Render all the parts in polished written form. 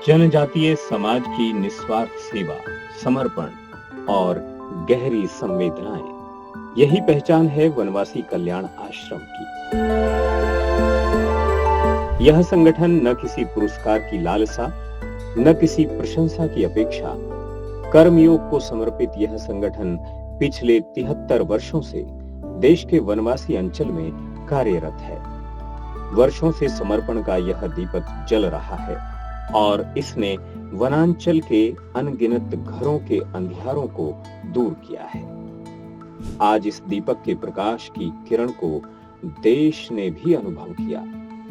जनजातीय समाज की निस्वार्थ सेवा, समर्पण और गहरी संवेदनाएं, यही पहचान है वनवासी कल्याण आश्रम की। यह संगठन न किसी पुरस्कार की लालसा, न किसी प्रशंसा की अपेक्षा, कर्मयोग को समर्पित यह संगठन पिछले 73 वर्षों से देश के वनवासी अंचल में कार्यरत है। वर्षों से समर्पण का यह दीपक जल रहा है और इसने वनांचल के अनगिनत घरों के अंधियारों को दूर किया है। आज इस दीपक के प्रकाश की किरण को देश ने भी अनुभव किया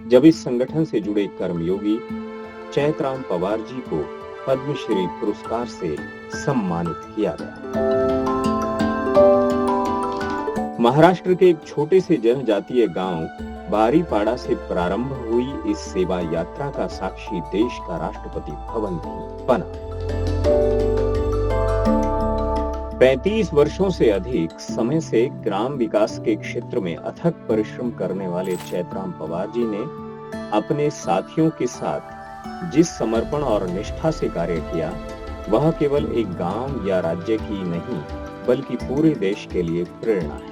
जब इस संगठन से जुड़े कर्मयोगी चैतराम पवार जी को पद्मश्री पुरस्कार से सम्मानित किया गया। महाराष्ट्र के एक छोटे से जनजातीय गांव बारीपाड़ा से प्रारंभ हुई इस सेवा यात्रा का साक्षी देश का राष्ट्रपति भवन भी बना। 35 वर्षों से अधिक समय से ग्राम विकास के क्षेत्र में अथक परिश्रम करने वाले चैतराम पवार जी ने अपने साथियों के साथ जिस समर्पण और निष्ठा से कार्य किया, वह केवल एक गांव या राज्य की नहीं बल्कि पूरे देश के लिए प्रेरणा है।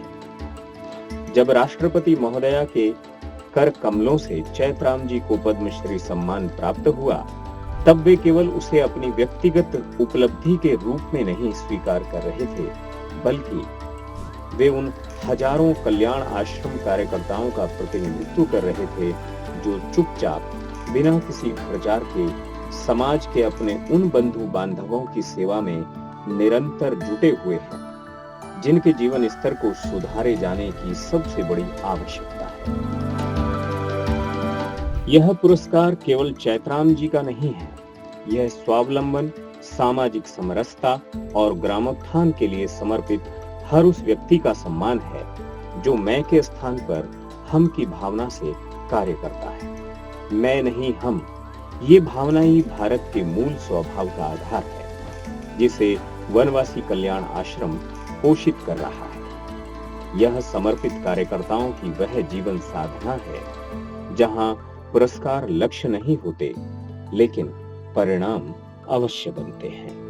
जब राष्ट्रपति महोदया के कर कमलों से चैतराम जी को पद्मश्री सम्मान प्राप्त हुआ, तब वे केवल उसे अपनी व्यक्तिगत उपलब्धि के रूप में नहीं स्वीकार कर रहे थे, बल्कि वे उन हजारों कल्याण आश्रम कार्यकर्ताओं का प्रतिनिधित्व कर रहे थे जो चुपचाप बिना किसी प्रचार के समाज के अपने उन बंधु बांधवों की सेवा में निरंतर जुटे हुए हैं जिनके जीवन स्तर को सुधारे जाने की सबसे बड़ी आवश्यकता है। यह पुरस्कार केवल चैतराम जी का नहीं है, यह स्वावलंबन, सामाजिक समरसता और ग्रामोत्थान के लिए समर्पित हर उस व्यक्ति का सम्मान है जो मैं के स्थान पर हम की भावना से कार्य करता है। मैं नहीं हम, ये भावना ही भारत के मूल स्वभाव का आधार है जिसे वनवासी कल्याण आश्रम पोषित कर रहा है। यह समर्पित कार्यकर्ताओं की वह जीवन साधना है जहां पुरस्कार लक्ष्य नहीं होते, लेकिन परिणाम अवश्य बनते हैं।